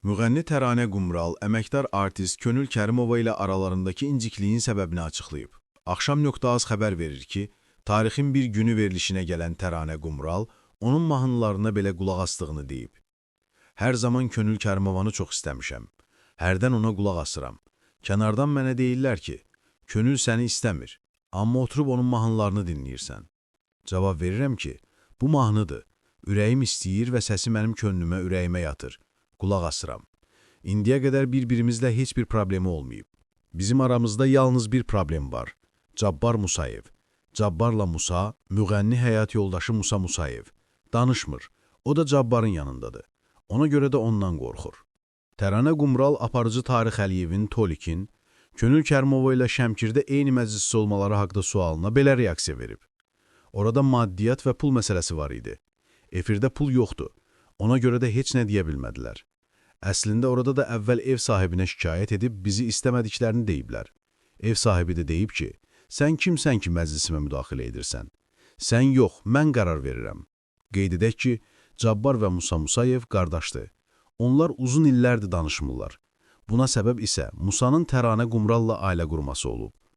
Müğənni Təranə Qumral, əməkdar artist Könül Kərimova ilə aralarındakı incikliyin səbəbini açıqlayıb. Axşam.az xəbər verir ki, tarixin bir günü verilişinə gələn Təranə Qumral, onun mahnılarına belə qulaq asdığını deyib. Hər zaman Könül Kərimovanı çox istəmişəm. Hərdən ona qulaq asıram. Kənardan mənə deyirlər ki, Könül səni istəmir, amma oturub onun mahnılarını dinləyirsən. Cavab verirəm ki, bu mahnıdır. Ürəyim istəyir və səsi mənim könlümə, ürəyimə yatır. Qulaq asıram. İndiyə qədər bir-birimizlə heç bir problemi olmayıb. Bizim aramızda yalnız bir problem var. Cabbar Musayev. Cabbarla Musa, müğənni həyat yoldaşı Musa Musayev. Danışmır. O da Cabbarın yanındadır. Ona görə də ondan qorxur. Təranə Qumral aparıcı Tarix Əliyevin, Tolikin, Könül Kərimova ilə Şəmkirdə eyni məclisdə olmaları haqda sualına belə reaksiya verib. Orada maddiyyat və pul məsələsi var idi. Efirdə pul yoxdur. Ona görə də heç nə deyə bilmədilər. Əslində orada da əvvəl ev sahibinə şikayət edib bizi istəmədiklərini deyiblər. Ev sahibi də deyib ki, sən kimsən ki məclisimə müdaxilə edirsən? Sən yox, mən qərar verirəm. Qeyd edək ki, Cabbar və Musa Musayev qardaşdır. Onlar uzun illərdir danışmırlar. Buna səbəb isə Musanın Təranə Qumralla ailə qurması olub.